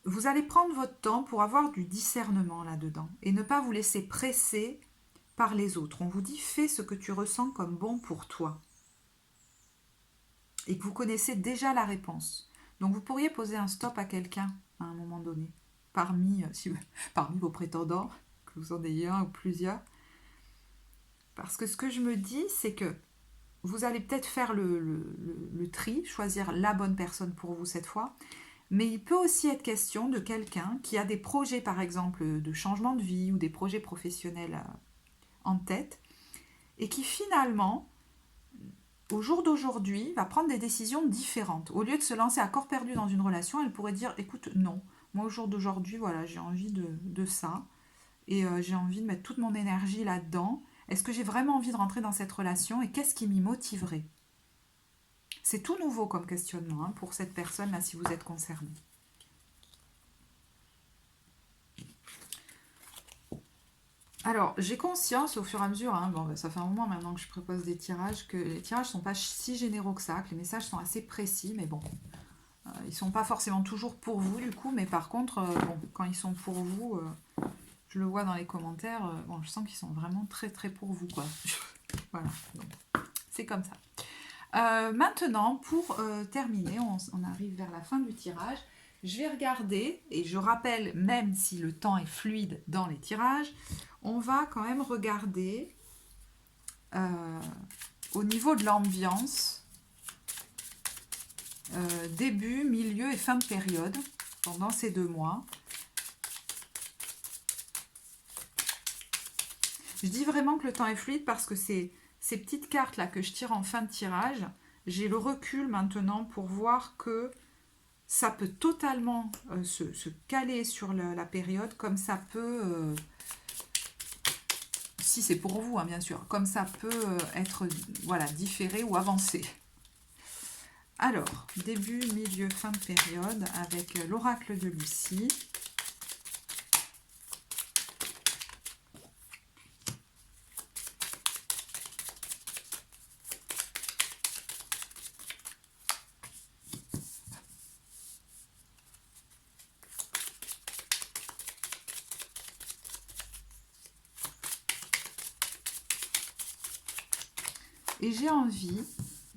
A: vous allez prendre votre temps pour avoir du discernement là-dedans et ne pas vous laisser presser par les autres. On vous dit fais ce que tu ressens comme bon pour toi et que vous connaissez déjà la réponse. Donc vous pourriez poser un stop à quelqu'un à un moment donné, parmi vos prétendants, que vous en ayez un ou plusieurs. Parce que ce que je me dis, c'est que vous allez peut-être faire le tri, choisir la bonne personne pour vous cette fois, mais il peut aussi être question de quelqu'un qui a des projets, par exemple, de changement de vie ou des projets professionnels en tête, et qui finalement, au jour d'aujourd'hui, va prendre des décisions différentes. Au lieu de se lancer à corps perdu dans une relation, elle pourrait dire, écoute, non, moi au jour d'aujourd'hui, voilà, j'ai envie de ça, et j'ai envie de mettre toute mon énergie là-dedans. Est-ce que j'ai vraiment envie de rentrer dans cette relation et qu'est-ce qui m'y motiverait? C'est tout nouveau comme questionnement pour cette personne-là si vous êtes concerné. Alors, j'ai conscience au fur et à mesure, ça fait un moment maintenant que je propose des tirages, que les tirages ne sont pas si généraux que ça, que les messages sont assez précis, mais bon, ils ne sont pas forcément toujours pour vous du coup, mais par contre, quand ils sont pour vous, je le vois dans les commentaires, je sens qu'ils sont vraiment très très pour vous, quoi. Voilà, donc c'est comme ça. Maintenant, pour terminer, on arrive vers la fin du tirage. Je vais regarder, et je rappelle, même si le temps est fluide dans les tirages, on va quand même regarder au niveau de l'ambiance, début, milieu et fin de période, pendant ces 2 mois. Je dis vraiment que le temps est fluide parce que ces petites cartes-là que je tire en fin de tirage, j'ai le recul maintenant pour voir que ça peut totalement se caler sur la période, comme ça peut, si c'est pour vous, bien sûr, comme ça peut être différé ou avancé. Alors, début, milieu, fin de période avec l'oracle de Lucie. Et j'ai envie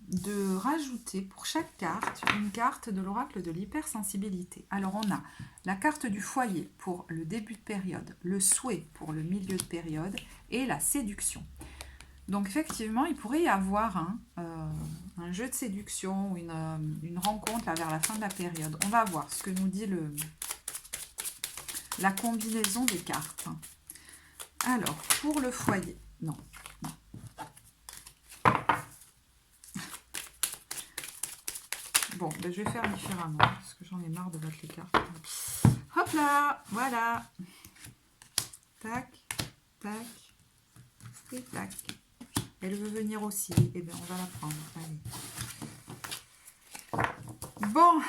A: de rajouter pour chaque carte une carte de l'oracle de l'hypersensibilité. Alors on a la carte du foyer pour le début de période, le souhait pour le milieu de période et la séduction. Donc effectivement, il pourrait y avoir un jeu de séduction ou une rencontre là, vers la fin de la période. On va voir ce que nous dit la combinaison des cartes. Alors, pour le foyer, non. Bon, ben, je vais faire différemment, parce que j'en ai marre de battre les cartes. Hop là, voilà. Tac, tac, et tac. Elle veut venir aussi. Eh bien, on va la prendre. Allez. Bon.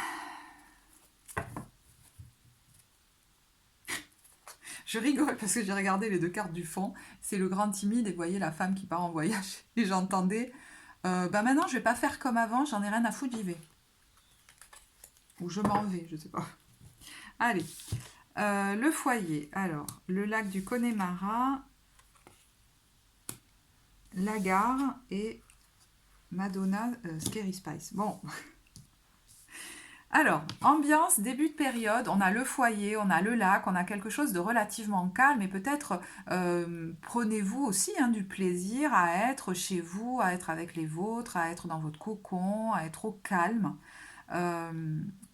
A: Je rigole parce que j'ai regardé les deux cartes du fond. C'est le grand timide et vous voyez la femme qui part en voyage. Et j'entendais, bah maintenant je vais pas faire comme avant, j'en ai rien à foutre, j'y vais. Ou je m'en vais, je sais pas. Allez, le foyer. Alors, le lac du Connemara, la gare et Madonna Scary Spice. Bon. Alors, ambiance, début de période, on a le foyer, on a le lac, on a quelque chose de relativement calme et peut-être prenez-vous aussi du plaisir à être chez vous, à être avec les vôtres, à être dans votre cocon, à être au calme.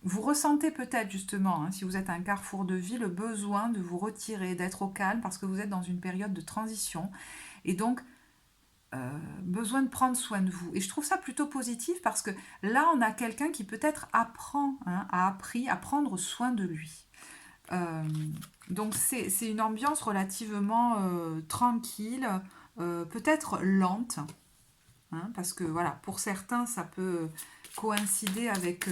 A: Vous ressentez peut-être justement, si vous êtes à un carrefour de vie, le besoin de vous retirer, d'être au calme parce que vous êtes dans une période de transition et donc besoin de prendre soin de vous. Et je trouve ça plutôt positif parce que là, on a quelqu'un qui peut-être a appris à prendre soin de lui. Donc c'est une ambiance relativement tranquille, peut-être lente, parce que voilà, pour certains, ça peut coïncider avec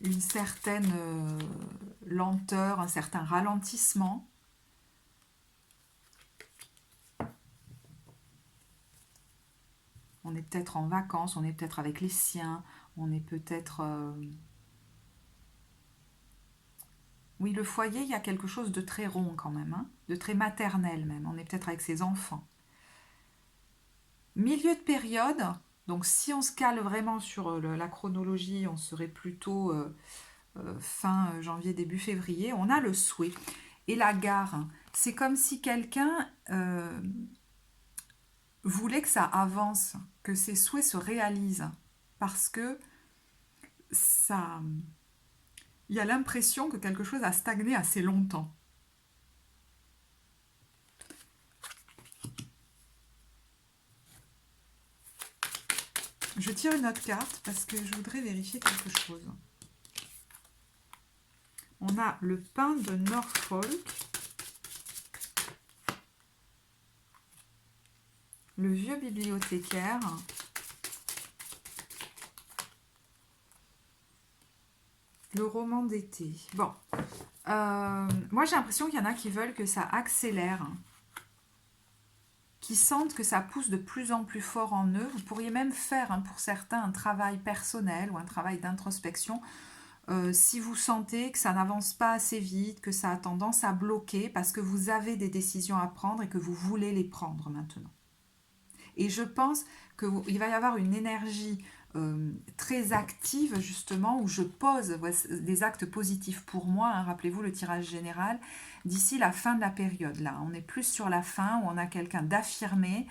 A: une certaine lenteur, un certain ralentissement. On est peut-être en vacances, on est peut-être avec les siens, on est peut-être... Oui, le foyer, il y a quelque chose de très rond quand même, de très maternel même. On est peut-être avec ses enfants. Milieu de période, donc si on se cale vraiment sur la chronologie, on serait plutôt fin janvier, début février. On a le souhait. Et la gare, c'est comme si quelqu'un voulait que ça avance, que ses souhaits se réalisent. Parce que ça... Il y a l'impression que quelque chose a stagné assez longtemps. Je tire une autre carte parce que je voudrais vérifier quelque chose. On a le pin de Norfolk, le vieux bibliothécaire, le roman d'été. Bon, moi j'ai l'impression qu'il y en a qui veulent que ça accélère, qui sentent que ça pousse de plus en plus fort en eux. Vous pourriez même faire pour certains un travail personnel ou un travail d'introspection si vous sentez que ça n'avance pas assez vite, que ça a tendance à bloquer parce que vous avez des décisions à prendre et que vous voulez les prendre maintenant. Et je pense qu'il va y avoir une énergie très active justement où je pose des actes positifs pour moi, rappelez-vous le tirage général, d'ici la fin de la période. Là, on est plus sur la fin où on a quelqu'un d'affirmé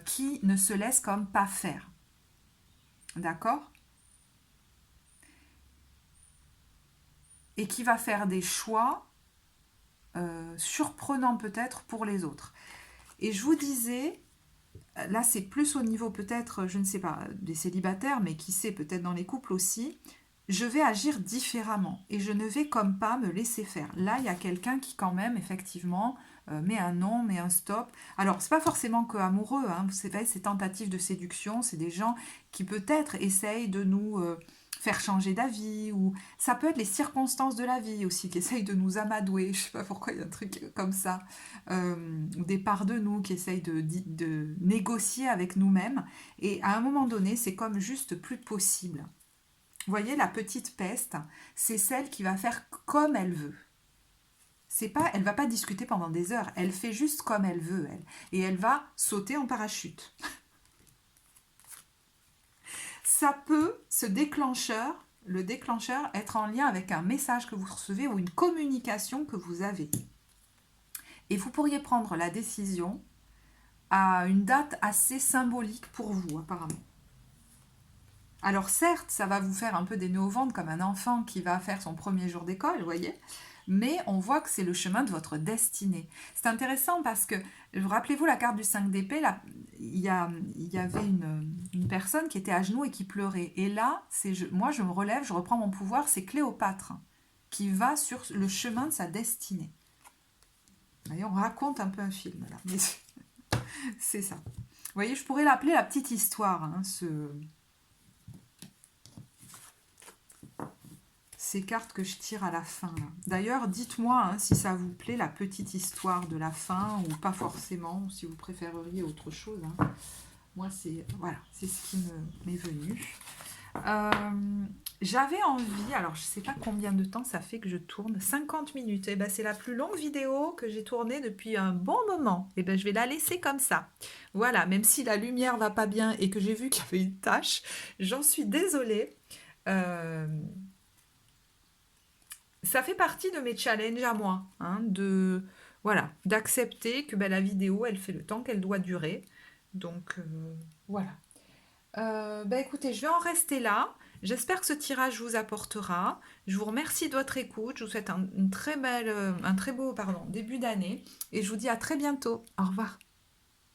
A: qui ne se laisse comme pas faire. D'accord ? Et qui va faire des choix surprenants peut-être pour les autres. Et je vous disais, là c'est plus au niveau peut-être, je ne sais pas, des célibataires, mais qui sait, peut-être dans les couples aussi, je vais agir différemment et je ne vais comme pas me laisser faire. Là, il y a quelqu'un qui quand même, effectivement, met un non, met un stop. Alors, c'est pas forcément que amoureux, vous savez, ces tentatives de séduction, c'est des gens qui peut-être essayent de nous... faire changer d'avis, ou ça peut être les circonstances de la vie aussi qui essayent de nous amadouer, je sais pas pourquoi il y a un truc comme ça, des parts de nous qui essayent de négocier avec nous-mêmes, et à un moment donné c'est comme juste plus possible. Vous voyez, la petite peste, c'est celle qui va faire comme elle veut. C'est pas, elle va pas discuter pendant des heures. Elle fait juste comme elle veut, elle. Et elle va sauter en parachute. Ça peut, le déclencheur, être en lien avec un message que vous recevez ou une communication que vous avez. Et vous pourriez prendre la décision à une date assez symbolique pour vous, apparemment. Alors certes, ça va vous faire un peu des nœuds au ventre comme un enfant qui va faire son premier jour d'école, vous voyez, mais on voit que c'est le chemin de votre destinée. C'est intéressant parce que, rappelez-vous la carte du 5 d'épée, là, il y avait une personne qui était à genoux et qui pleurait. Et là, moi je me relève, je reprends mon pouvoir, c'est Cléopâtre qui va sur le chemin de sa destinée. D'ailleurs, on raconte un peu un film là, mais c'est ça. Vous voyez, je pourrais l'appeler la petite histoire, hein, ces cartes que je tire à la fin. D'ailleurs, dites-moi hein, si ça vous plaît, la petite histoire de la fin, ou pas forcément, ou si vous préféreriez autre chose. Hein. Moi, c'est ce qui m'est venu. J'avais envie, alors je ne sais pas combien de temps ça fait que je tourne, 50 minutes. Et ben, c'est la plus longue vidéo que j'ai tournée depuis un bon moment. Et ben, je vais la laisser comme ça. Voilà, même si la lumière va pas bien et que j'ai vu qu'il y avait une tache, j'en suis désolée. Ça fait partie de mes challenges à moi, hein, d'accepter que ben, la vidéo, elle fait le temps qu'elle doit durer. Donc, voilà. Ben, écoutez, je vais en rester là. J'espère que ce tirage vous apportera. Je vous remercie de votre écoute. Je vous souhaite un très beau début d'année. Et je vous dis à très bientôt. Au revoir.